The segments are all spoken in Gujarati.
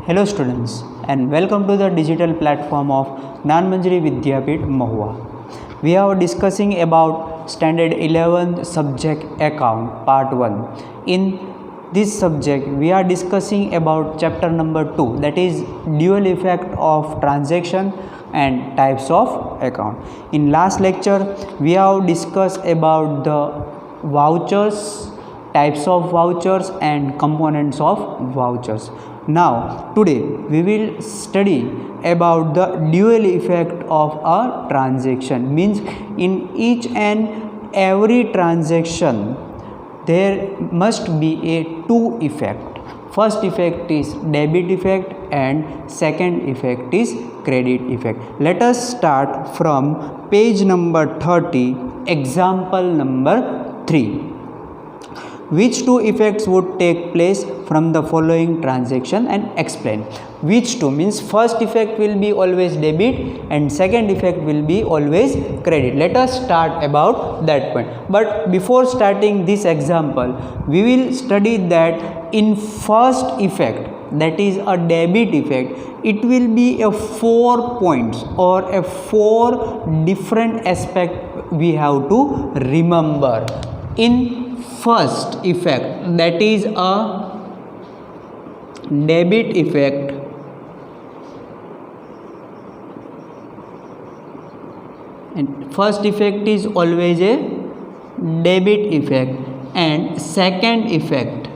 Hello students and welcome to the digital platform of Gnanmanjari Vidyapeeth Mahua. We are discussing about standard 11 subject account part 1. In this subject we are discussing about chapter number 2, that is dual effect of transaction and types of account. In last lecture we have discussed about the vouchers, types of vouchers and components of vouchers. Now today we will study about the dual effect of a transaction. Means in each and every transaction there must be a two effect. First effect is debit effect and second effect is credit effect. Let us start from page number 30, example number 3. Which two effects would take place from the following transaction and explain. Which two means first effect will be always debit and second effect will be always credit. Let us start about that point. But before starting this example, we will study that in first effect, that is a debit effect, it will be a 4 points or a 4 different aspect we have to remember. In first effect, that is a debit effect, and first effect is always a debit effect, and second effect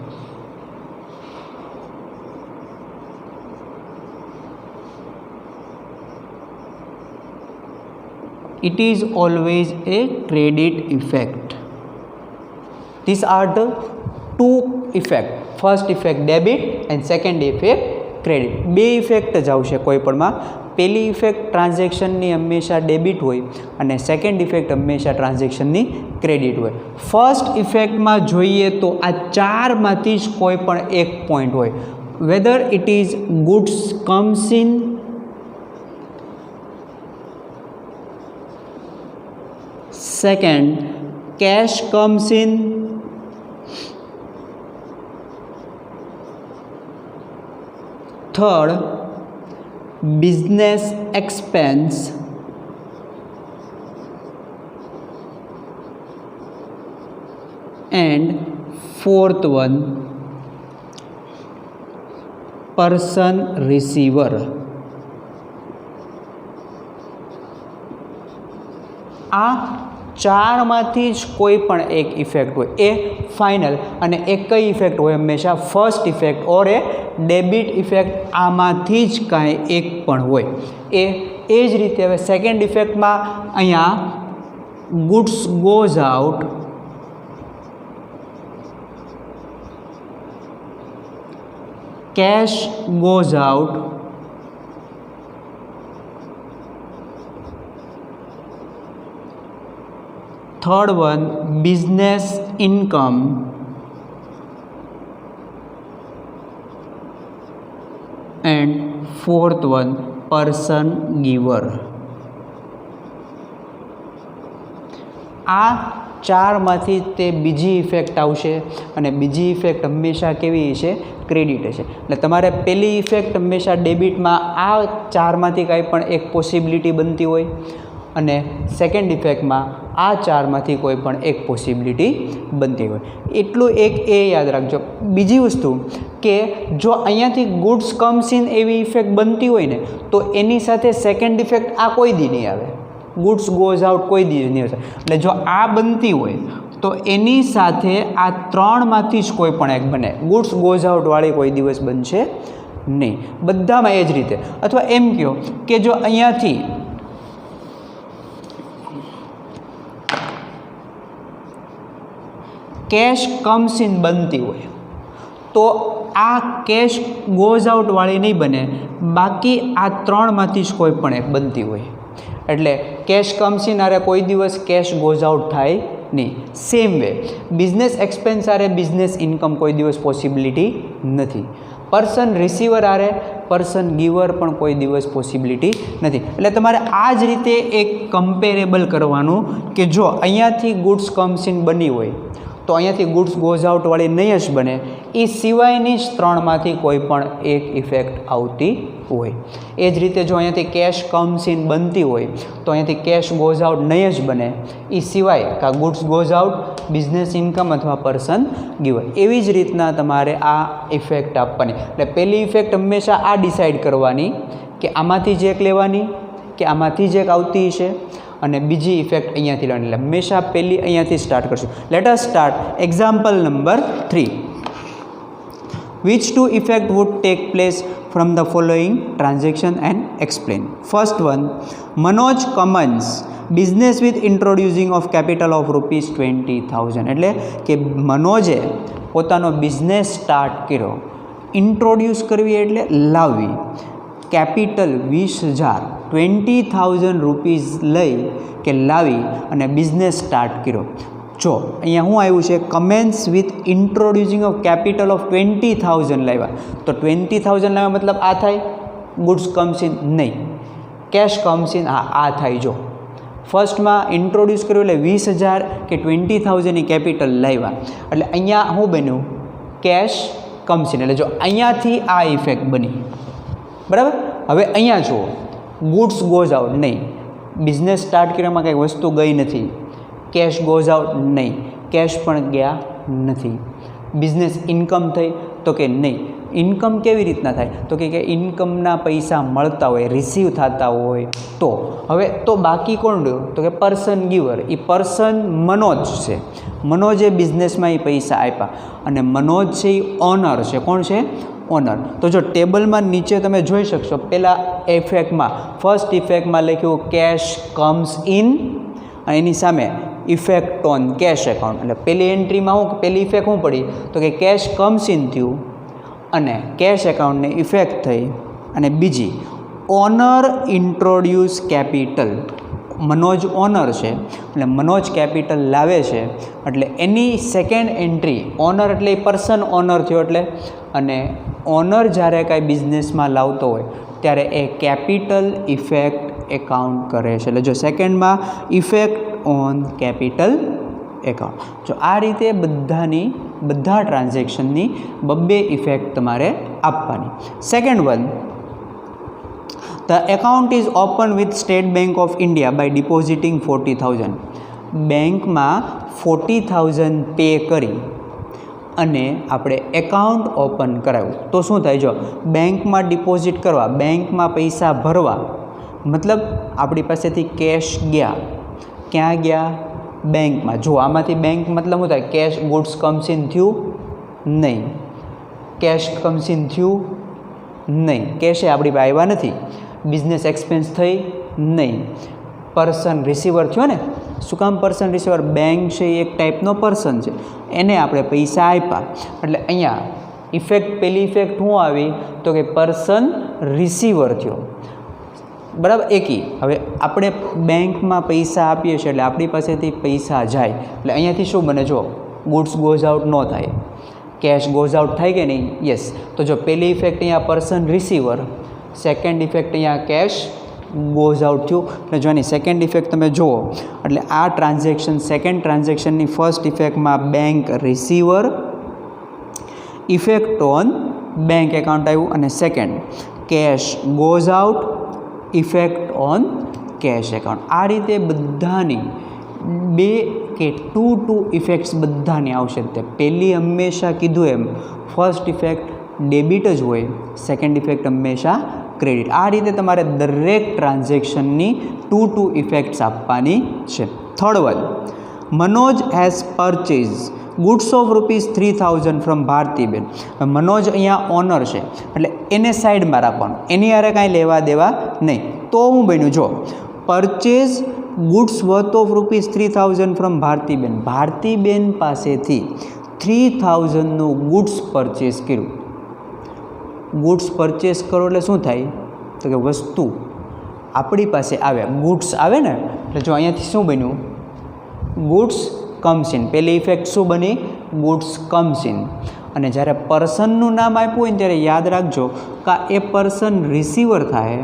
it is always a credit effect. These are the two effect. First effect debit and second effect credit. બે ઇફેક્ટ જ આવશે કોઈ પણમાં. પહેલી ઇફેક્ટ ટ્રાન્ઝેક્શનની હંમેશા ડેબિટ હોય અને સેકન્ડ ઇફેક્ટ હંમેશા ટ્રાન્ઝેક્શનની ક્રેડિટ હોય. ફર્સ્ટ ઇફેક્ટમાં જોઈએ તો આ ચારમાંથી જ કોઈ પણ એક પોઈન્ટ હોય. Weather it is goods comes in, second cash comes in, third business expense, and fourth one person receiver. આ ચારમાંથી જ કોઈ પણ એક ઇફેક્ટ હોય એ ફાઇનલ, અને એક કઈ ઇફેક્ટ હોય હંમેશા ફર્સ્ટ ઇફેક્ટ ઓર એ ડેબિટ ઇફેક્ટ. આમાંથી જ કાંઈ એક પણ હોય. એ જ રીતે હવે સેકન્ડ ઇફેક્ટમાં અહીંયા goods goes out, cash goes out, third one business income, and fourth one person giver. આ ચારમાંથી તે બીજી ઇફેક્ટ આવશે અને બીજી ઇફેક્ટ હંમેશા કેવી છે? ક્રેડિટ છે. એટલે તમારે પહેલી ઇફેક્ટ હંમેશા ડેબિટમાં આ ચારમાંથી કાંઈ પણ એક પોસિબિલિટી બનતી હોય અને સેકન્ડ ઇફેક્ટમાં આ ચારમાંથી કોઈ પણ એક પોસિબિલિટી બનતી હોય. એટલું એક એ યાદ રાખજો. બીજી વસ્તુ કે જો અહીંયાથી ગુડ્સ કમ્સ ઇન એવી ઇફેક્ટ બનતી હોય ને તો એની સાથે સેકન્ડ ઇફેક્ટ આ કોઈ દી નહીં આવે. ગુડ્સ ગોઝ આઉટ કોઈ દી નહીં આવે. એટલે જો આ બનતી હોય તો એની સાથે આ ત્રણમાંથી જ કોઈ પણ એક બને. ગુડ્સ ગોઝ આઉટવાળી કોઈ દિવસ બનશે નહીં. બધામાં એ જ રીતે. અથવા એમ કહો કે જો અહીંયાથી કેશ કમ્સ ઇન બનતી હોય તો આ કેશ ગોઝ આઉટવાળી નહીં બને, બાકી આ ત્રણમાંથી જ કોઈ પણ એક બનતી હોય. એટલે કેશ કમ્સ ઇન આરે કોઈ દિવસ કેશ ગોઝ આઉટ થાય નહીં. સેમ વે બિઝનેસ એક્સપેન્સ આરે બિઝનેસ ઇન્કમ કોઈ દિવસ પોસિબિલિટી નથી. પર્સન રિસીવર આરે પર્સન ગીવર પણ કોઈ દિવસ પોસિબિલિટી નથી. એટલે તમારે આ જ રીતે એક કમ્પેરેબલ કરવાનું કે જો અહીંયાથી ગુડ્સ કમ્સ ઇન બની હોય તો અહીંયાથી ગુડ્સ ગોઝ આઉટવાળી નહીં જ બને, એ સિવાયની જ ત્રણમાંથી કોઈ પણ એક ઇફેક્ટ આવતી હોય. એ જ રીતે જો અહીંયાથી કેશ કમ્સ ઇન બનતી હોય તો અહીંયાથી કેશ ગોઝ આઉટ નહીં જ બને, એ સિવાય કાં goods goes out, business income અથવા પર્સન ગિવન. એવી જ રીતના તમારે આ ઇફેક્ટ આપવાની. એટલે પહેલી ઇફેક્ટ હંમેશા આ ડિસાઇડ કરવાની કે આમાંથી જ એક લેવાની કે આમાંથી જ એક આવતી છે, અને બીજી ઇફેક્ટ અહીંયાથી લેવાની. એટલે હંમેશા પહેલી અહીંયાથી સ્ટાર્ટ કરશું. Let us start example number 3. Which two effect would take place from the following transaction and explain. First one, Manoj commence business with introducing of capital of ₹20,000. એટલે કે મનોજે પોતાનો બિઝનેસ સ્ટાર્ટ કર્યો. ઇન્ટ્રોડ્યુસ કરવી એટલે લાવવી. કેપિટલ 20,000 ₹20,000 લઈ કે લાવી અને બિઝનેસ સ્ટાર્ટ કર્યો. જો અહીંયા શું આવ્યું છે, commence with introducing of capital of 20,000 લાવ્યા. તો 20,000 લાવ્યા મતલબ આ થાય ગુડ્સ કમ્સ ઇન? નહીં. Cash comes in? હા, આ થાય. જો ફર્સ્ટમાં ઇન્ટ્રોડ્યુસ કર્યું એટલે 20,000 કે 20,000ની કેપિટલ લાવ્યા, એટલે અહીંયા શું બન્યું, કેશ કમ્સ ઇન. એટલે જો અહીંયાથી આ ઇફેક્ટ બની, બરાબર. હવે અહીંયા જુઓ, ગુડ્સ ગોઝ આઉટ નહીં, બિઝનેસ સ્ટાર્ટ કરવામાં કંઈક વસ્તુ ગઈ નથી, કેશ ગોઝ આઉટ નહીં, કેશ પણ ગયા નથી. બિઝનેસ ઇન્કમ થઈ તો કે નહીં. ઇન્કમ કેવી રીતના થાય તો કે ઇન્કમના પૈસા મળતા હોય, રિસીવ થતા હોય તો. હવે તો બાકી કોણ રહ્યું તો કે પર્સન ગિવર. એ પર્સન મનોજ છે. મનોજે બિઝનેસમાં એ પૈસા આપ્યા અને મનોજ છે એ ઓનર છે. કોણ છે? ઓનર. તો જો ટેબલમાં નીચે તમે જોઈ શકશો, પહેલાં ઇફેક્ટમાં ફર્સ્ટ ઇફેક્ટમાં લખ્યું કેશ કમ્સ ઇન, અને એની સામે ઇફેક્ટ ઓન કેશ એકાઉન્ટ. એટલે પહેલી એન્ટ્રીમાં હું પહેલી ઇફેક્ટ શું પડી તો કે કેશ કમ્સ ઇન થયું અને કેશ એકાઉન્ટને ઇફેક્ટ થઈ, અને બીજી owner introduce capital. Manoj owner છે એટલે મનોજ કેપિટલ લાવે છે, એટલે એની સેકન્ડ એન્ટ્રી ઓનર એટલે એ પર્સન ઓનર થયો એટલે. અને ઓનર જ્યારે કાંઈ બિઝનેસમાં લાવતો હોય ત્યારે એ કેપિટલ ઇફેક્ટ એકાઉન્ટ કરે છે. એટલે જો સેકન્ડમાં ઇફેક્ટ ઓન કેપિટલ એકાઉન્ટ. જો આ રીતે બધા ટ્રાન્ઝેક્શનની બબ્બે ઇફેક્ટ તમારે આપવાની. Second one, the account is open with State Bank of India by depositing 40,000. બેંકમાં 40,000 પે કરી અને આપણે એકાઉન્ટ ઓપન કરાવ્યું તો શું થાય, જો બેંકમાં ડિપોઝિટ કરવા, બેંકમાં પૈસા ભરવા, મતલબ આપણી પાસેથી કેશ ગયા, ક્યાં ગયા, બેંકમાં. જો આમાંથી બેંક મતલબ શું થાય, કેશ ગુડ્સ કમ્સ ઇન થયું નહીં, કેશ કમ્સ ઇન થયું નહીં, કેશે આપણી પાસે આવ્યા નથી, બિઝનેસ એક્સપેન્સ થઈ નહીં, પર્સન રિસીવર થયો ને. શું કામ પર્સન રિસીવર? બેંક છે એ એક ટાઈપનો પર્સન છે, એને આપણે પૈસા આપ્યા. એટલે અહીંયા ઇફેક્ટ પહેલી ઇફેક્ટ શું આવી તો કે પર્સન રિસીવર થયો, બરાબર. એકી હવે આપણે બેંકમાં પૈસા આપીએ છીએ એટલે આપણી પાસેથી પૈસા જાય, એટલે અહીંયાથી શું બને, જો ગુડ્સ ગોઝ આઉટ ન થાય, કેશ ગોઝ આઉટ થાય કે નહીં? યસ. તો જો પહેલી ઇફેક્ટ અહીંયા પર્સન રિસીવર, સેકન્ડ ઇફેક્ટ અહીંયા કેશ ગોઝ આઉટ થયું. એટલે જો આની સેકન્ડ ઇફેક્ટ તમે જુઓ એટલે આ ટ્રાન્ઝેક્શન, સેકન્ડ ટ્રાન્ઝેક્શનની ફર્સ્ટ ઇફેક્ટમાં bank receiver, effect on bank account આવ્યું, અને second cash goes out, effect on cash account. આ રીતે બધાની 2 કે 2 ઇફેક્ટ્સ બધાની આવશે. તે પહેલી હંમેશા કીધું એમ ફર્સ્ટ ઇફેક્ટ ડેબિટ જ હોય, સેકન્ડ ઇફેક્ટ હંમેશા ક્રેડિટ. આ રીતે તમારે દરેક ટ્રાન્ઝેક્શનની 2 ઇફેક્ટ્સ આપવાની છે. Third one, Manoj has purchase goods of ₹3,000 from Bhartiben. Manoj અહીંયા ઓનર છે એટલે એને સાઈડમાં રાખવાનું, એની હારે કાંઈ લેવા દેવા નહીં. તો હું બન્યું, જો purchase goods worth of ₹3,000 from Bhartiben. Bhartiben પાસેથી 3,000નું ગુડ્સ પરચેઝ કર્યું. ગુડ્સ પરચેસ કરો એટલે શું થાય તો કે વસ્તુ આપણી પાસે આવે, ગુડ્સ આવે ને. એટલે જો અહીંયાથી શું બન્યું, ગુડ્સ કમ્સ ઇન. પહેલી ઇફેક્ટ શું બની, ગુડ્સ કમ્સ ઇન. અને જ્યારે પર્સનનું નામ આપ્યું હોય ને ત્યારે યાદ રાખજો કાં એ પર્સન રિસીવર થાય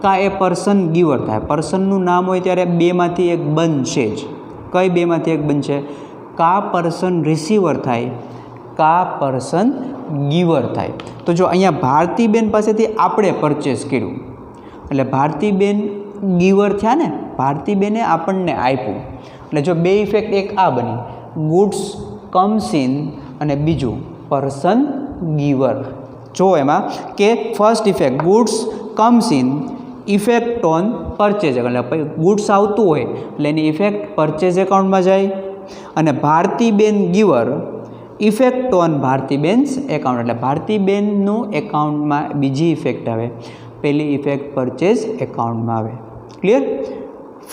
કાં એ પર્સન ગિવર થાય. પર્સનનું નામ હોય ત્યારે બેમાંથી એક બનશે જ. કઈ બેમાંથી એક બનશે? કા પર્સન રિસીવર થાય, કા પર્સન ગીવર થાય. તો જો અહીંયા ભારતીબેન પાસેથી આપણે પરચેસ કર્યું એટલે ભારતીબેન ગીવર થયા ને, ભારતીબેને આપણને આપ્યું. એટલે જો બે ઇફેક્ટ, એક આ બની ગુડ્સ કમ્સ ઇન અને બીજું પર્સન ગીવર. જો એમાં કે first effect goods comes in, effect on purchase account, એટલે ગુડ્સ આવતું હોય એટલે એની ઇફેક્ટ પરચેઝ એકાઉન્ટમાં જાય. અને ભારતીબેન giver, effect on Bhartiben's account, એટલે ભારતીબેનનું એકાઉન્ટમાં બીજી ઇફેક્ટ આવે, પહેલી ઇફેક્ટ પરચેઝ એકાઉન્ટમાં આવે. Clear?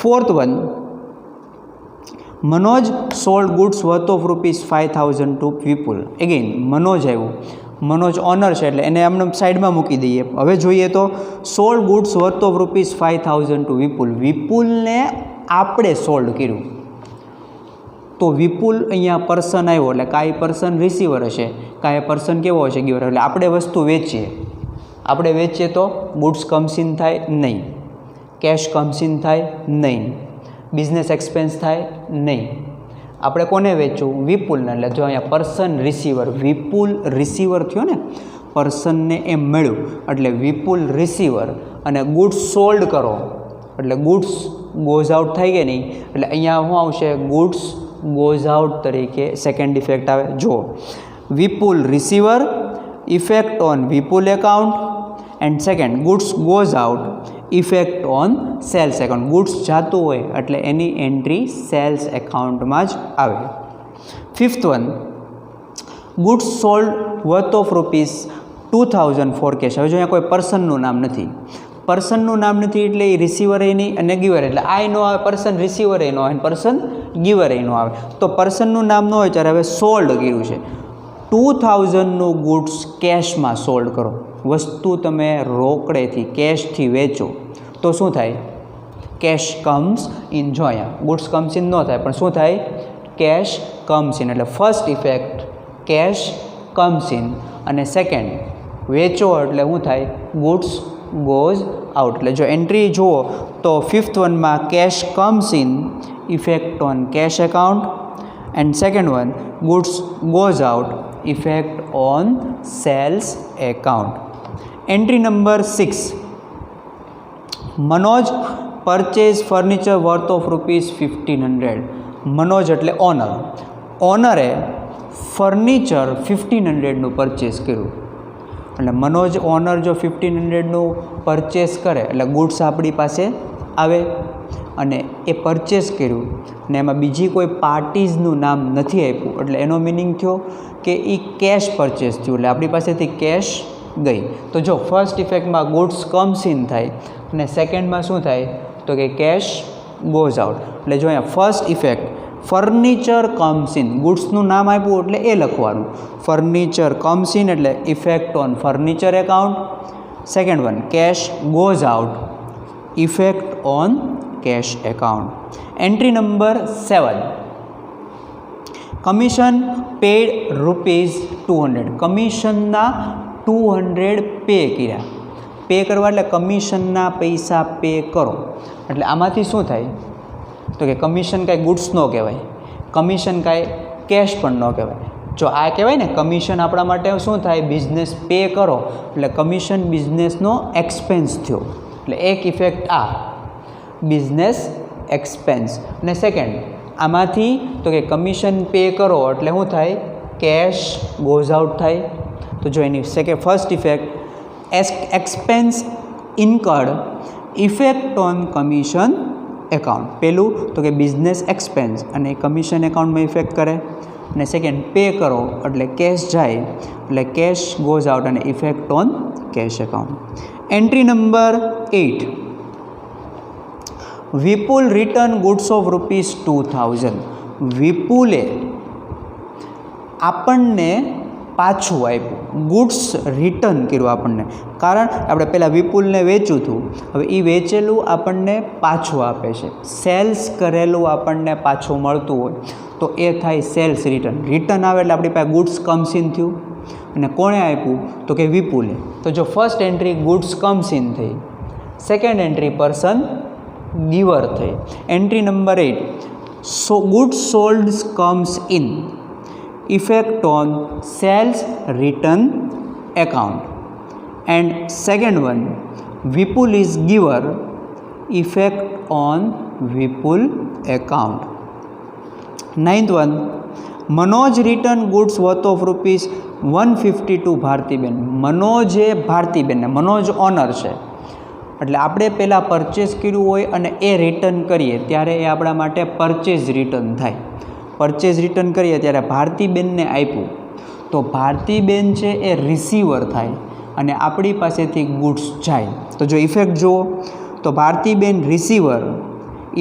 Fourth one, Manoj sold goods worth of ₹5,000 to Vipul. Again Manoj આવ્યું, મનોજ ઓનર છે એટલે એને આમને સાઈડમાં મૂકી દઈએ. હવે જોઈએ તો sold goods worth of ₹5,000 to Vipul, વિપુલને આપણે સોલ્ડ કર્યું. તો વિપુલ અહીંયા પર્સન આવ્યો એટલે કાંઈ પર્સન રિસીવર હશે, કાંઈ પર્સન કેવો હશે ગીવર. એટલે આપણે વસ્તુ વેચીએ, આપણે વેચીએ તો ગુડ્સ કમ્સ ઇન થાય નહીં, કેશ કમ્સ ઇન થાય નહીં, બિઝનેસ એક્સપેન્સ થાય નહીં. આપણે કોને વેચવું? વિપુલને. એટલે જો અહીંયા પર્સન રિસીવર, વિપુલ રિસીવર થયો ને, પર્સનને એમ મળ્યું એટલે વિપુલ રિસીવર. અને ગુડ્સ સોલ્ડ કરો એટલે ગુડ્સ ગોઝ આઉટ થઈ ગઈ નહીં, એટલે અહીંયા શું આવશે? ગુડ્સ ગોઝ આઉટ તરીકે સેકન્ડ ઇફેક્ટ આવે. જો Vipul receiver, effect on Vipul account, and second goods goes out, effect on sales account. Goods જાતું હોય એટલે એની એન્ટ્રી સેલ્સ એકાઉન્ટમાં જ આવે. Fifth one, goods sold worth of ₹2,000 for cash. હવે જો અહીંયા કોઈ પર્સનનું નામ નથી, પર્સનનું નામ નથી એટલે એ રિસીવર એ નહીં અને ગીવર, એટલે આ નો આવે, પર્સન રિસીવર એ નો આવે, પર્સન ગીવર એ નો આવે. તો પર્સનનું નામ ન હોય ત્યારે હવે સોલ્ડ કર્યું છે. 2,000નું ગુડ્સ કેશમાં સોલ્ડ કરો. વસ્તુ તમે રોકડેથી કેશથી વેચો તો શું થાય? Cash comes in. જો અહીંયા ગુડ્સ કમ્સ ઇન ન થાય પણ શું થાય? Cash comes in. એટલે first effect cash comes in અને સેકન્ડ વેચો એટલે શું થાય? Goods goes out. એટલે જો એન્ટ્રી જુઓ તો ફિફ્થ વનમાં cash comes in, effect on cash account, and second one goods goes out, effect on sales account. Entry number 6, Manoj purchase furniture worth of ₹1,500. Manoj એટલે ઓનર, ઓનરે ફર્નિચર 1,500નું પરચેઝ કર્યું. એટલે મનોજ ઓનર જો 1,500નું પરચેસ કરે એટલે ગુડ્સ આપણી પાસે આવે અને એ પરચેસ કર્યું ને એમાં બીજી કોઈ પાર્ટીઝનું નામ નથી આપ્યું એટલે એનો મિનિંગ થયો કે એ કેશ પરચેસ થયું એટલે આપણી પાસેથી કેશ ગઈ. તો જો ફર્સ્ટ ઇફેક્ટમાં ગુડ્સ કમ્સ ઇન થાય અને સેકન્ડમાં શું થાય તો કે કેશ ગોઝ આઉટ. એટલે જો અહીંયા first effect furniture comes in, ગુડ્સનું નામ આપ્યું એટલે એ લખવાનું, ફર્નિચર કમ્સ ઇન એટલે effect on furniture account. Second one cash goes out, effect on cash account. Entry number 7, commission paid ₹200. કમિશનના 200 પે કર્યા. પે કરવા એટલે કમિશનના પૈસા પે કરો. એટલે આમાંથી શું થાય તો કે કમિશન કાંઈ ગુડ્સ ન કહેવાય, કમિશન કાંઈ કેશ પણ ન કહેવાય. જો આ કહેવાય ને કમિશન આપણા માટે શું થાય? બિઝનેસ પે કરો એટલે કમિશન બિઝનેસનો એક્સપેન્સ થયો એટલે એક ઇફેક્ટ આ બિઝનેસ એક્સપેન્સ. અને સેકન્ડ આમાંથી તો કે કમિશન પે કરો એટલે શું થાય? કેશ ગોઝ આઉટ થાય. તો જો એની first effect expense incurred, effect on commission account. પહેલું તો કે બિઝનેસ એક્સપેન્સ અને કમિશન એકાઉન્ટમાં ઇફેક્ટ કરે અને સેકન્ડ પે કરો એટલે કેશ જાય એટલે કેશ ગોઝ આઉટ અને effect on cash account. Entry number 8, Vipul return goods of ₹2,000. વિપુલે આપણને પાછું આપ્યું, ગુડ્સ રિટર્ન કર્યું આપણને, કારણ આપણે પહેલાં વિપુલને વેચ્યું હતું, હવે એ વેચેલું આપણને પાછું આપે છે. સેલ્સ કરેલું આપણને પાછું મળતું હોય તો એ થાય સેલ્સ રિટર્ન. રિટર્ન આવે એટલે આપણી પાસે ગુડ્સ કમ્સ ઇન થયું અને કોણે આપ્યું તો કે વિપુલે. તો જો first entry goods comes in થઈ, સેકન્ડ એન્ટ્રી પર્સન ગીવર થઈ. Entry number 8, So goods sold comes in. Effect on sales return account. And second one, Vipul is giver. Effect on Vipul account. Ninth one, Manoj return goods worth of rupees 150 to Bhartiben. મનોજે ભારતીબેનને, મનોજ ઓનર છે એટલે આપણે પહેલાં પરચેસ કર્યું હોય અને એ રિટર્ન કરીએ ત્યારે એ આપણા માટે પરચેઝ રિટર્ન થાય. પરચેઝ રિટર્ન કરીએ ત્યારે ભારતીબેનને આપ્યું તો ભારતીબેન છે એ રિસીવર થાય અને આપણી પાસેથી ગુડ્સ જાય. તો જો ઇફેક્ટ જુઓ તો Bhartiben receiver,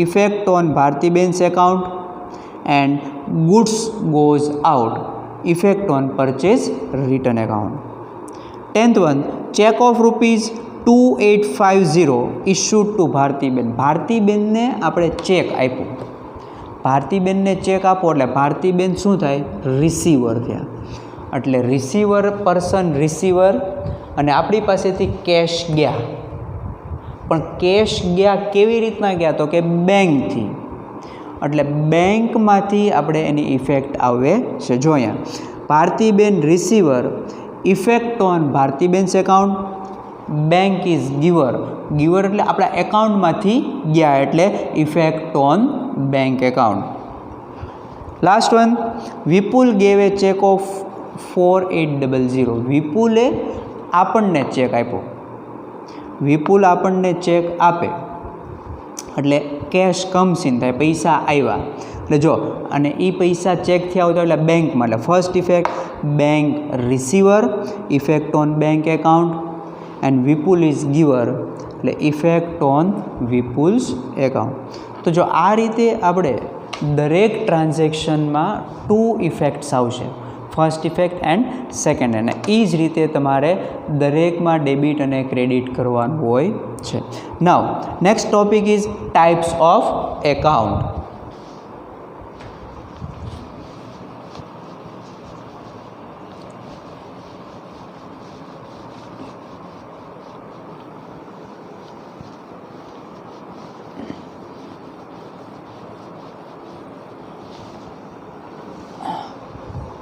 effect on Bhartiben's account, and goods goes out, effect on purchase return account. 10th one, check of rupees 2850 issued to ભારતીબેન. ભારતીબેનને આપણે ચેક આપ્યું, ભારતીબેનને ચેક આપો એટલે ભારતીબેન શું થાય? રિસીવર થયા. એટલે રિસીવર પર્સન રિસીવર અને આપણી પાસેથી કેશ ગયા. પણ કેશ ગયા કેવી રીતના ગયા? તો કે બેંકથી. એટલે બેંકમાંથી આપણે એની ઇફેક્ટ આવે છે. જો અહીંયા Bhartiben receiver, effect on Bhartiben's account, bank is giver. Giver એટલે આપણા એકાઉન્ટમાંથી ગયા એટલે effect on bank account. Last one, Vipul gave a cheque of 4800. વિપુલે આપણને ચેક આપ્યો. વિપુલ આપણને ચેક આપે એટલે કેશ કમ્સ ઇન થાય, પૈસા આવ્યા. એટલે જો અને એ પૈસા ચેકથી આવતા એટલે બેંકમાં. એટલે first effect bank receiver, effect on bank account, and Vipul is giver એટલે ઇફેક્ટ ઓન વિપુલ્સ એકાઉન્ટ. તો જો આ રીતે આપણે દરેક ટ્રાન્ઝેક્શનમાં 2 ઇફેક્ટ્સ આવશે, ફર્સ્ટ ઇફેક્ટ એન્ડ સેકન્ડ. અને એ જ રીતે તમારે દરેકમાં ડેબિટ અને ક્રેડિટ કરવાનું હોય છે. Now next topic is types of account.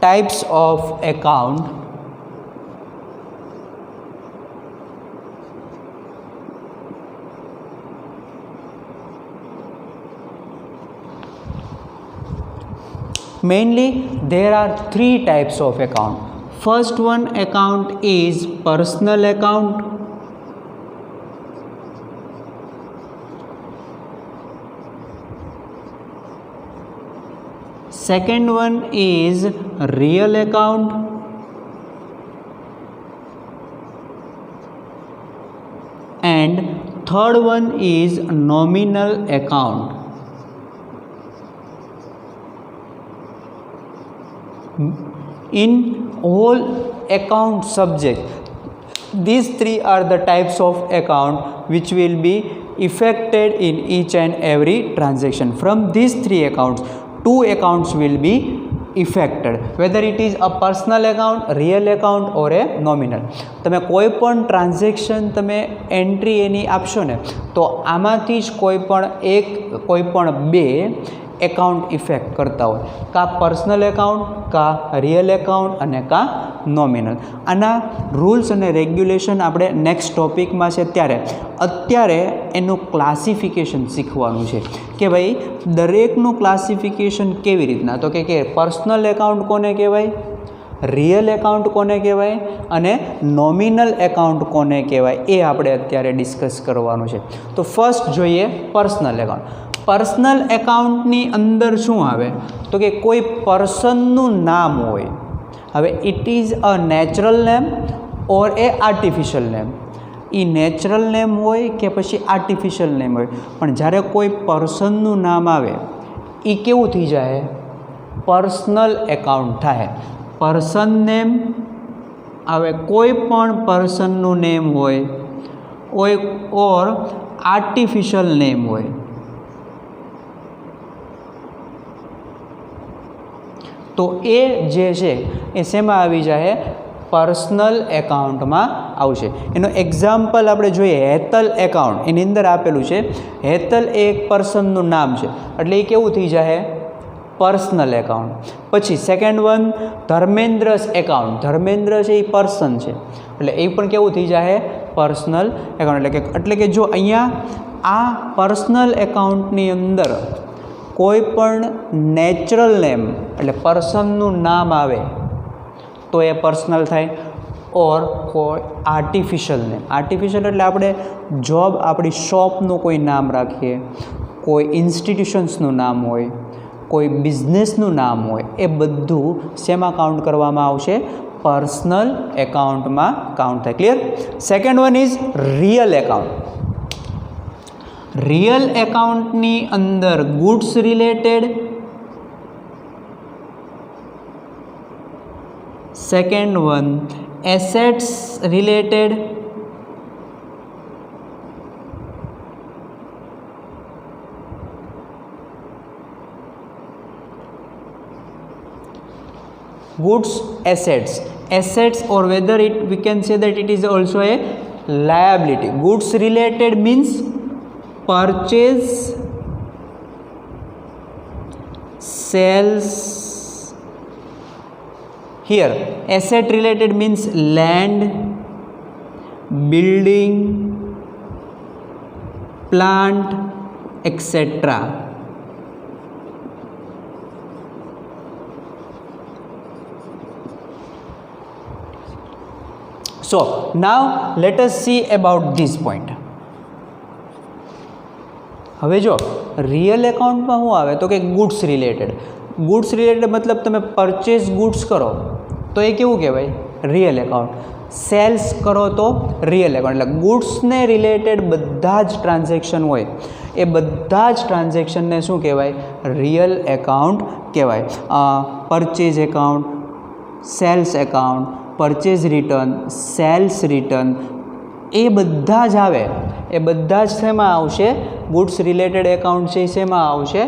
Types of account. Mainly there are 3 types of account. First one account is personal account. Second one is real account. And third one is nominal account. In all account subject, these 3 are the types of account which will be affected in each and every transaction. From these 3 accounts, 2 accounts will be affected, whether it is a personal account, real account or a nominal. તમે કોઈ પણ ટ્રાન્ઝેક્શન તમે એન્ટ્રી એની આપશો ને તો આમાંથી જ કોઈ પણ 2 એકાઉન્ટ ઇફેક્ટ કરતા હોય, કા પર્સનલ એકાઉન્ટ, કા રિયલ એકાઉન્ટ અને કા નોમિનલ. આના રૂલ્સ અને રેગ્યુલેશન આપણે નેક્સ્ટ ટોપિકમાં છે ત્યારે અત્યારે એનું ક્લાસિફિકેશન શીખવાનું છે કે ભાઈ દરેકનું ક્લાસિફિકેશન કેવી રીતના. તો કે પર્સનલ એકાઉન્ટ કોને કહેવાય, રિયલ એકાઉન્ટ કોને કહેવાય અને નોમિનલ એકાઉન્ટ કોને કહેવાય એ આપણે અત્યારે ડિસ્કસ કરવાનું છે. તો ફર્સ્ટ જોઈએ પર્સનલ એકાઉન્ટ. પર્સનલ એકાઉન્ટની અંદર શું આવે તો કે કોઈ પર્સનનું નામ હોય. હવે it is a natural name or A artificial name. A natural name હોય કે પછી આર્ટિફિશિયલ નેમ હોય, પણ જ્યારે કોઈ પર્સનનું નામ આવે એ કેવું થઈ જાય? પર્સનલ એકાઉન્ટ થાય. પર્સન નેમ આવે, કોઈ પણ પર્સનનું નેમ હોય ઓર આર્ટિફિશિયલ નેમ હોય તો એ જે છે એ શેમાં આવી જાય? પર્સનલ એકાઉન્ટમાં આવશે. એનો એક્ઝામ્પલ આપણે જોઈએ, હેતલ એકાઉન્ટ એની અંદર આપેલું છે. હેતલ એ એક પર્સનનું નામ છે એટલે એ કેવું થઈ જાય? Personal account. पछी सेकंड वन धर्मेन्द्रस एकाउंट। धर्मेन्द्र है पर्सन है એટલે એ પણ કેવું થઈ જાય પર્સનલ એકાઉન્ટ। એટલે કે જો અહીંયા આ પર્સનલ એકાઉન્ટની અંદર કોઈ પણ નેચરલ નેમ એટલે પર્સનનું નામ આવે તો એ પર્સનલ થાય, ઓર કોઈ આર્ટિફિશિયલ નેમ, આર્ટિફિશિયલ એટલે આપણે જોબ આપણી શોપનું કોઈ નામ રાખીએ, કોઈ ઇન્સ્ટિટ્યુશન્સનું નામ હોય, કોઈ બિઝનેસનું નામ હોય, એ બધું શેમાં કાઉન્ટ કરવામાં આવશે? પર્સનલ એકાઉન્ટમાં કાઉન્ટ થાય। Clear? Second one is real account. Real એકાઉન્ટની અંદર goods related, second one assets related, goods assets or whether it we can say that it is also a liability। goods related means purchase, sales, here asset related means land, building, plant, etc. So now let us see about this point। હવે જો રિયલ એકાઉન્ટમાં શું આવે તો કે ગુડ્સ રિલેટેડ। ગુડ્સ રિલેટેડ મતલબ તમે પરચેસ ગુડ્સ કરો તો એ કેવું કહેવાય? Real account. સેલ્સ કરો તો રિયલ એકાઉન્ટ। એટલે ગુડ્સને રિલેટેડ બધા જ ટ્રાન્ઝેક્શન હોય એ બધા જ ટ્રાન્ઝેક્શનને શું કહેવાય? રિયલ એકાઉન્ટ કહેવાય। Purchase account, sales account, purchase return, sales return, એ બધા જ આવે, એ બધા જ શેમાં આવશે? ગુડ્સ રિલેટેડ એકાઉન્ટ છે શેમાં આવશે?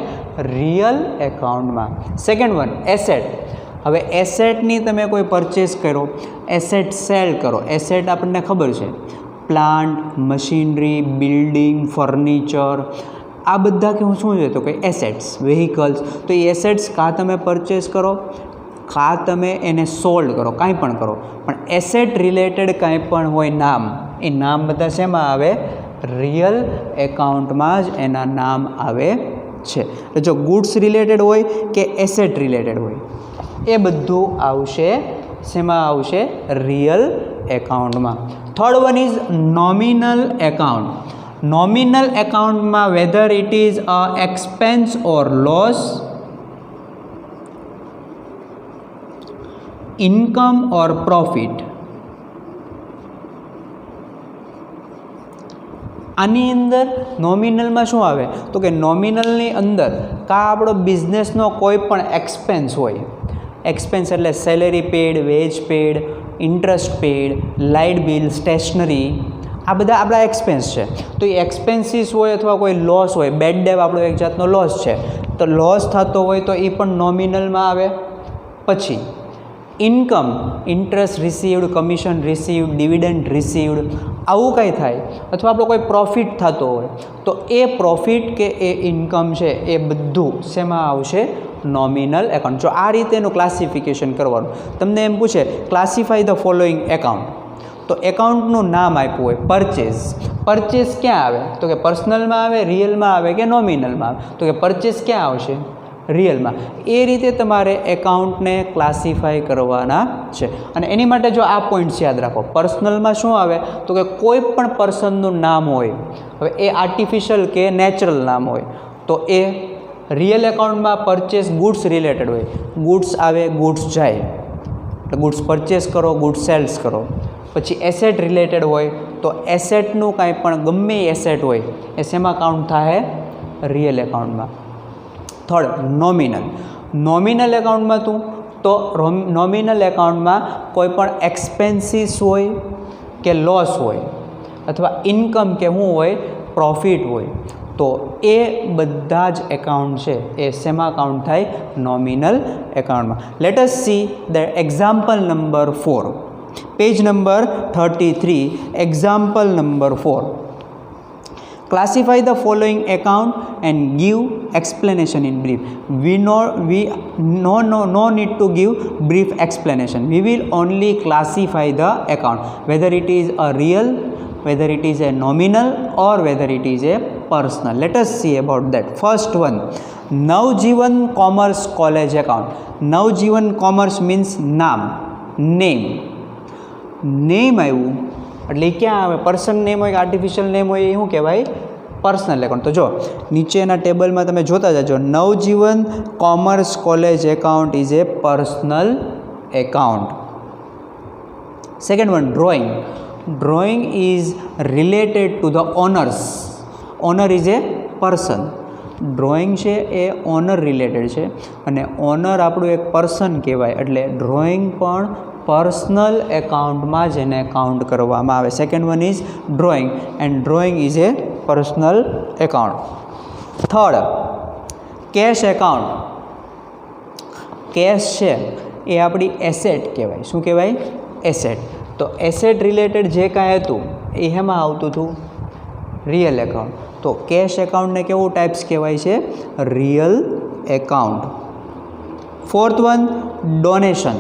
રિયલ એકાઉન્ટમાં। Second one asset. હવે એસેટની તમે કોઈ પરચેસ કરો, એસેટ સેલ કરો, એસેટ આપણને ખબર છે પ્લાન્ટ, મશીનરી, બિલ્ડિંગ, ફર્નિચર, આ બધા કે શું છે તો કે એસેટ્સ, વ્હીકલ્સ। તો એ એસેટ્સ કાં તમે પરચેસ કરો, કાં તમે એને સોલ્ડ કરો, કાંઈ પણ કરો, પણ એસેટ રિલેટેડ કાંઈ પણ હોય નામ, એ નામ બધા શેમાં આવે? રિયલ એકાઉન્ટમાં જ એના નામ આવે છે। એટલે જો ગુડ્સ રિલેટેડ હોય કે એસેટ રિલેટેડ હોય એ બધું આવશે શેમાં આવશે? રિયલ એકાઉન્ટમાં। Third one is nominal account. Nominal એકાઉન્ટમાં whether it is a expense or loss, income or profit. આની અંદર નોમિનલમાં શું આવે તો કે નોમિનલની અંદર કાં આપણો બિઝનેસનો કોઈ પણ એક્સપેન્સ હોય, એક્સપેન્સ એટલે salary paid, wage paid, interest paid, light bill, stationery, આ બધા આપણા એક્સપેન્સ છે। તો એ એક્સપેન્સીસ હોય અથવા કોઈ લોસ હોય, બેડ ડેબ આપણો એક જાતનો લોસ છે, તો લોસ થતો હોય તો એ પણ નોમિનલમાં આવે। પછી income, interest received, commission received, dividend received, આવું કંઈ થાય, અથવા આપણો કોઈ પ્રોફિટ થતો હોય તો એ પ્રોફિટ કે એ ઇન્કમ છે એ બધું શેમાં આવશે? Nominal account. જો આ રીતે એનું ક્લાસિફિકેશન કરવાનું, તમને એમ પૂછે ક્લાસિફાઈ ધ ફોલોઈંગ એકાઉન્ટ, તો એકાઉન્ટનું નામ આપ્યું હોય પરચેઝ, પરચેઝ ક્યાં આવે તો કે પર્સનલમાં આવે, રિયલમાં આવે કે નોમિનલમાં આવે? તો કે પરચેઝ ક્યાં આવશે? રિયલમાં। એ રીતે તમારે એકાઉન્ટને ક્લાસિફાઈ કરવાના છે। અને એની માટે જો આ પોઈન્ટ્સ યાદ રાખો, પર્સનલમાં શું આવે તો કે કોઈ પણ પર્સનનું નામ હોય, હવે એ આર્ટિફિશિયલ કે નેચરલ નામ હોય તો એ રિયલ એકાઉન્ટમાં પરચેસ ગુડ્સ રિલેટેડ હોય, ગુડ્સ આવે, ગુડ્સ જાય, એટલે ગુડ્સ પરચેસ કરો, ગુડ્સ સેલ્સ કરો। પછી એસેટ રિલેટેડ હોય તો એસેટનું કાંઈ પણ ગમે એસેટ હોય એ શેમાં કાઉન્ટ થાય? રિયલ એકાઉન્ટમાં। Third nominal. નોમિનલ એકાઉન્ટમાં તો નોમિનલ એકાઉન્ટમાં કોઈ પણ એક્સપેન્સીસ હોય કે લોસ હોય અથવા ઇન્કમ કે શું હોય? પ્રોફિટ હોય, તો એ બધા જ એકાઉન્ટ છે એ શેમાં કાઉન્ટ થાય? નોમિનલ એકાઉન્ટમાં। Let S see the example number 4, page number 33, example number 4। Classify the following account and give explanation in brief. We no need to give brief explanation. We will only classify the account, whether it is a real, whether it is a nominal, or whether it is a personal. Let us see about that. First one, Navjivan Commerce College account. Navjivan Commerce means નામ, name. Name આવ્યું એટલે ક્યાં આવે? પર્સન નેમ હોય કે આર્ટિફિશિયલ નેમ હોય, એ શું કહેવાય? Personal account. તો જો નીચેના ટેબલમાં તમે જોતા જાજો. Navjivan commerce college account is a personal account. Second one, drawing. Drawing is related to the owners. Owner is a person. Drawing છે એ ઓનર રિલેટેડ છે અને ઓનર આપણું એક પર્સન કહેવાય, એટલે ડ્રોઈંગ પણ પર્સનલ એકાઉન્ટમાં જ એને કાઉન્ટ કરવામાં આવે. Second one is drawing and drawing is a personal account. Third, cash account. Cash છે એ આપણી એસેટ કહેવાય. શું કહેવાય? એસેટ. તો એસેટ રિલેટેડ જે કાંઈ હતું એ એમાં આવતું હતું રિયલ એકાઉન્ટ. તો કેશ એકાઉન્ટને કેવું ટાઈપ્સ કહેવાય છે? Real account. Fourth one, donation.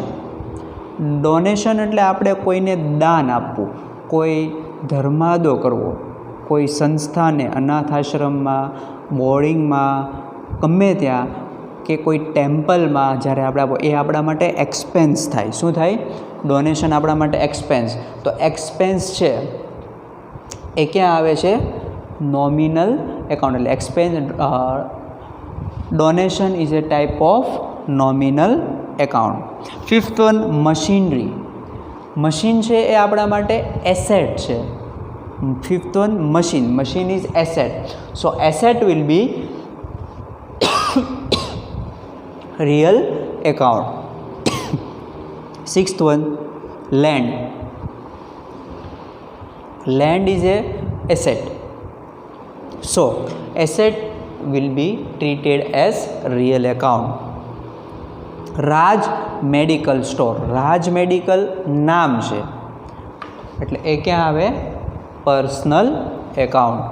Donation એટલે આપણે કોઈને દાન આપવું, કોઈ ધર્માદો કરવો, કોઈ સંસ્થાને, અનાથ આશ્રમમાં, બોર્ડિંગમાં, ગમે ત્યાં, કે કોઈ ટેમ્પલમાં જ્યારે આપણે એ આપણા માટે એક્સપેન્સ થાય. શું થાય? ડોનેશન આપણા માટે એક્સપેન્સ. તો એક્સપેન્સ છે એ ક્યાં આવે છે? Nominal account. એટલે expense, donation is a type of nominal account. Fifth one, machinery. Machine છે એ આપણા માટે એસેટ છે. Fifth one, machine. Machine is asset. So asset will be real account. Sixth one, land. Land is a asset. So asset will be treated as real account. Raj medical store. Raj medical નામ છે એટલે એ ક્યાં આવે? Personal account.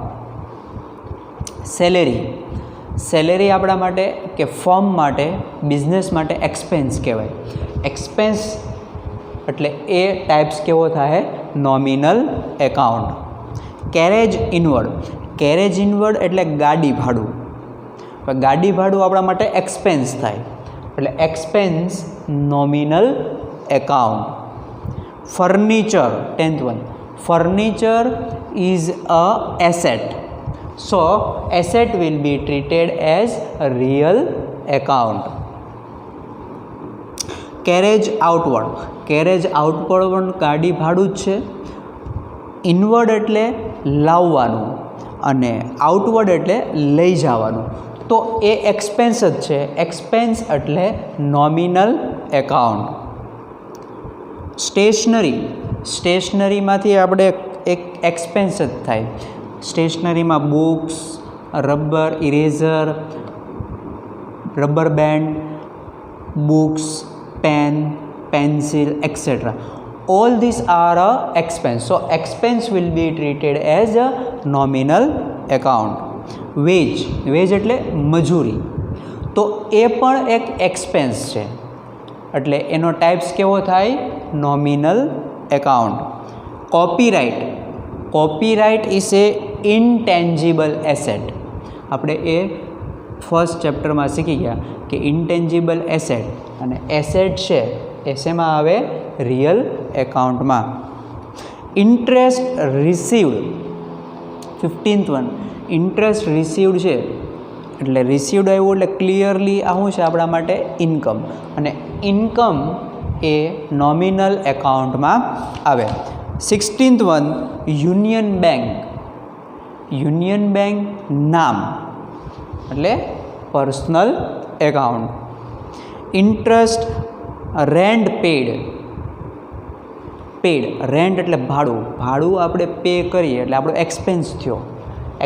સેલેરી. સેલેરી આપણા માટે કે ફર્મ માટે, બિઝનેસ માટે એક્સપેન્સ કહેવાય. એક્સપેન્સ એટલે એ ટાઈપ્સ કેવો થાય? Nominal account. Carriage inward. Carriage inward એટલે ગાડી ભાડું. ગાડી ભાડું આપણા માટે એક્સપેન્સ થાય એટલે expense nominal account. Furniture. 10th one, furniture is a asset. So asset will B treated as a real account. Carriage outward. Carriage outward પણ ગાડી ભાડું જ છે. ઇનવર્ડ એટલે લાવવાનું અને આઉટવર્ડ એટલે લઈ જવાનું. તો એ એક્સપેન્સ જ છે. એક્સપેન્સ એટલે નોમિનલ એકાઉન્ટ. સ્ટેશનરી. સ્ટેશનરીમાંથી આપણે એક એક્સપેન્સ જ થાય. સ્ટેશનરીમાં books, rubber, eraser, rubber band, books, pen, pencil, etc. All these are a expense. So expense will be treated as a nominal account. Wage. Wage એટલે મજૂરી. તો એ પણ એક એક્સપેન્સ છે એટલે એનો ટાઈપ્સ કેવો થાય? Nominal account. Copyright. Copyright is a intangible asset. આપણે એ ફર્સ્ટ ચેપ્ટરમાં શીખી ગયા કે ઇનટેન્જિબલ એસેટ અને એસેટ છે એ શેમાં આવે? રિયલ એકાઉન્ટમાં. Interest received. 15th one, interest received છે એટલે રિસીવડ આવ્યું એટલે ક્લિયરલી આ શું છે આપણા માટે? ઇન્કમ. અને ઇન્કમ એ નોમિનલ એકાઉન્ટમાં આવે. 16th one, union bank. Union bank નામ એટલે personal account. Interest rent paid. Paid, rent એટલે ભાડું. ભાડું આપણે પે કરીએ એટલે આપણો એક્સપેન્સ થયો.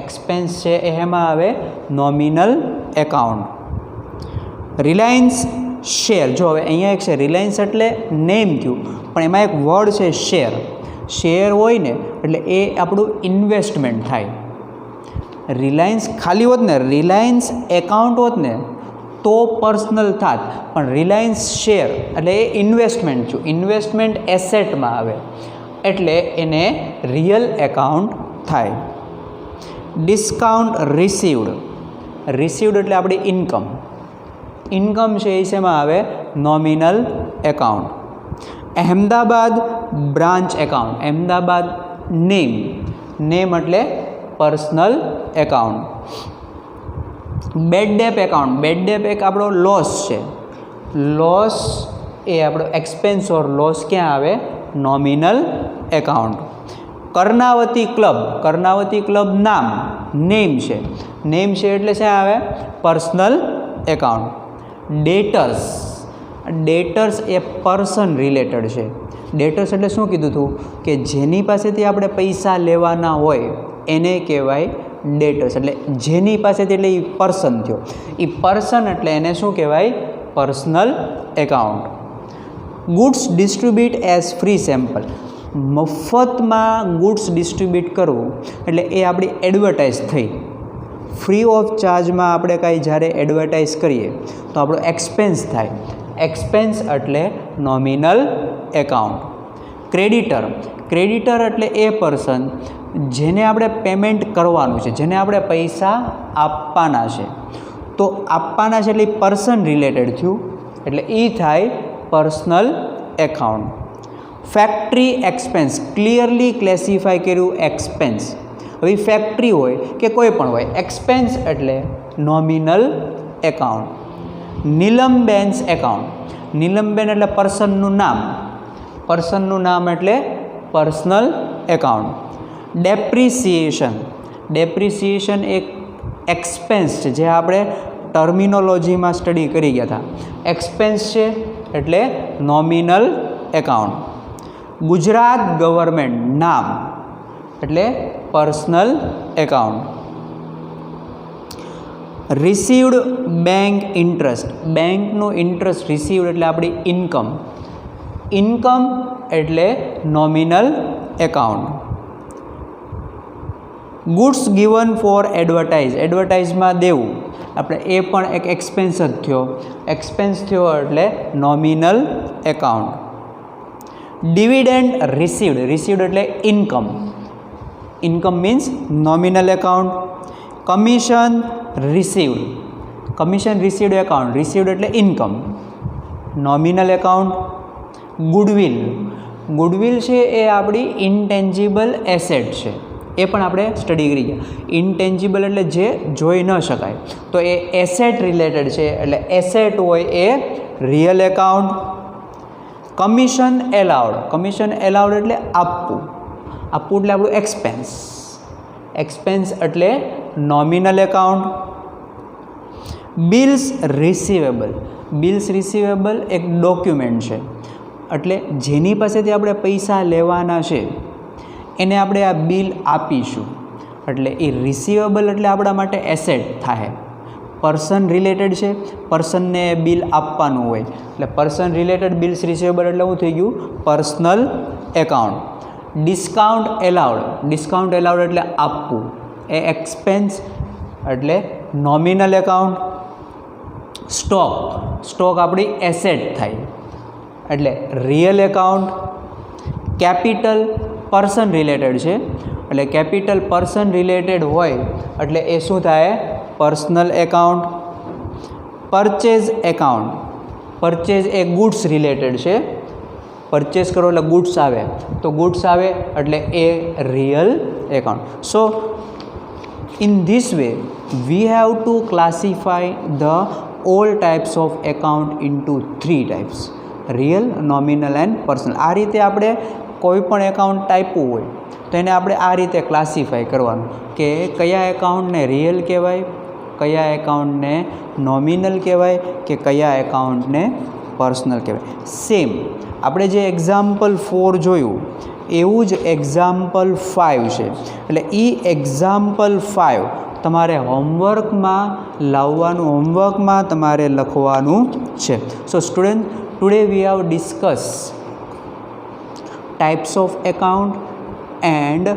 એક્સપેન્સ છે એ એમાં આવે? Nominal account. Reliance share. જો હવે અહીંયા એક છે રિલાયન્સ એટલે નેમ થયું પણ એમાં એક વર્ડ છે શેર. શેર હોય ને એટલે એ આપણું ઇન્વેસ્ટમેન્ટ થાય. રિલાયન્સ ખાલી હોત ને, રિલાયન્સ એકાઉન્ટ હોત ને તો પર્સનલ થાત, પણ રિલાયન્સ શેર એટલે એ ઇન્વેસ્ટમેન્ટ છું, ઇન્વેસ્ટમેન્ટ એસેટમાં આવે એટલે એને રિયલ એકાઉન્ટ થાય. ડિસ્કાઉન્ટ રિસીવડ, રિસીવડ એટલે આપણી ઇન્કમ, ઇન્કમ છે એ શેમાં આવે? Nominal account. Ahmedabad branch account, Ahmedabad name, name એટલે personal account. Bad debt account, bad debt એક આપણો લોસ છે, લોસ એ આપણો એક્સપેન્સ ઓર લોસ ક્યાં આવે? Nominal account. Karnavati club, Karnavati club નામ, નેમ છે, નેમ છે એટલે શું આવે? Personal account. ડેટર્સ, ડેટર્સ એ પર્સન રિલેટેડ છે. ડેટર્સ એટલે શું કીધું હતું કે જેની પાસેથી આપણે પૈસા લેવાના હોય એને કહેવાય ડેટર્સ, એટલે જેની પાસેથી, એટલે એ પર્સન થયો, એ પર્સન એટલે એને શું કહેવાય? Personal account. Goods distribute as free sample, મફતમાં ગુડ્સ ડિસ્ટ્રીબ્યુટ કરવું એટલે એ આપણી એડવર્ટાઇઝ થઈ. ફ્રી ઓફ ચાર્જમાં આપણે કાંઈ જ્યારે એડવર્ટાઇઝ કરીએ તો આપણો એક્સપેન્સ થાય, એક્સપેન્સ એટલે નોમિનલ એકાઉન્ટ. ક્રેડિટર, ક્રેડિટર એટલે એ પર્સન જેને આપણે પેમેન્ટ કરવાનું છે, જેને આપણે પૈસા આપવાના છે, તો આપવાના છે એટલે એ પર્સન રિલેટેડ થયું એટલે એ થાય personal account. Factory expense, clearly classify કર્યું એક્સપેન્સ. હવે ફેક્ટરી હોય કે કોઈ પણ હોય, એક્સપેન્સ એટલે નોમિનલ એકાઉન્ટ. નીલમબેન્સ એકાઉન્ટ, નીલમબેન એટલે પર્સનનું નામ, પર્સનનું નામ એટલે પર્સનલ એકાઉન્ટ. ડેપ્રિસિએશન, ડેપ્રિસિએશન એક એક્સપેન્સ છે જે આપણે ટર્મિનોલોજીમાં સ્ટડી કરી ગયા હતા, એક્સપેન્સ છે એટલે નોમિનલ એકાઉન્ટ. ગુજરાત ગવર્મેન્ટ નામ એટલે personal account. Received bank interest, બેંકનું ઇન્ટરેસ્ટ રિસીવડ એટલે આપણી ઇન્કમ, ઇન્કમ એટલે nominal account. Goods given for advertise, એડવર્ટાઇઝમાં દેવું આપણે એ પણ એક એક્સપેન્સ જ થયો, એક્સપેન્સ થયો એટલે nominal account. Dividend received, received એટલે income, income means nominal account. Commission received, commission received account, received એટલે income, nominal account. Goodwill, goodwill છે એ આપણી ઇન્ટેન્જિબલ એસેટ છે, એ પણ આપણે સ્ટડી કરી ગયા. ઇન્ટેન્જિબલ એટલે જે જોઈ ન શકાય, તો એ એસેટ રિલેટેડ છે એટલે એસેટ હોય એ real account. Commission allowed, commission allowed એટલે આપવું, આપવું એટલે આપણું એક્સપેન્સ, એક્સપેન્સ એટલે nominal account. Bills receivable, bills receivable એક ડોક્યુમેન્ટ છે એટલે જેની પાસેથી આપણે પૈસા લેવાના છે એને આપણે આ બિલ આપીશું એટલે એ રિસીવેબલ એટલે આપણા માટે એસેટ થાય. પર્સન રિલેટેડ છે, પર્સનને બિલ આપવાનું હોય એટલે પર્સન રિલેટેડ બિલ્સ રિસીવેબલ એટલે શું થઈ ગયું? Personal account. Discount allowed, discount allowed એટલે આપવું, એ એક્સપેન્સ એટલે નોમિનલ એકાઉન્ટ. સ્ટોક, સ્ટોક આપણી એસેટ થાય એટલે real account. Capital person related છે એટલે કેપિટલ પર્સન રિલેટેડ હોય એટલે એ શું થાય? Personal account. Purchase account, purchase એ ગુડ્સ રિલેટેડ છે, પરચેસ કરો એટલે ગુડ્સ આવે, તો ગુડ્સ આવે એટલે એ real account. So in this way we have to classify the all types of account into 3 types: real, nominal and personal. આ રીતે આપણે કોઈ પણ એકાઉન્ટ ટાઈપવું હોય તો એને આપણે આ રીતે ક્લાસિફાય કરવાનું કે કયા એકાઉન્ટને રિયલ કહેવાય, કયા એકાઉન્ટને નોમિનલ કહેવાય કે કયા એકાઉન્ટને પર્સનલ કહેવાય. સેમ આપણે જે એક્ઝામ્પલ 4 જોયું એવું જ એક્ઝામ્પલ 5 છે એટલે એ એક્ઝામ્પલ 5 તમારે હોમવર્કમાં લાવવાનું, હોમવર્કમાં તમારે લખવાનું છે. So student, today we have discuss types of account and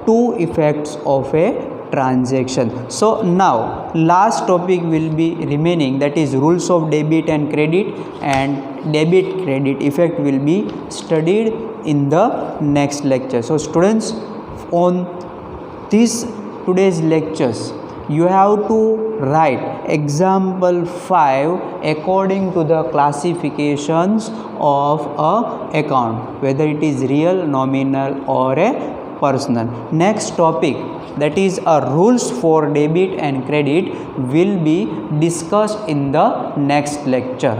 2 effects of a transaction. So now last topic will be remaining, that is rules of debit and credit, and debit credit effect will be studied in the next lecture. So students, on this today's lectures you have to write example 5 according to the classifications of a account, whether it is real, nominal or a personal. Next topic, that is rules for debit and credit, will be discussed in the next lecture.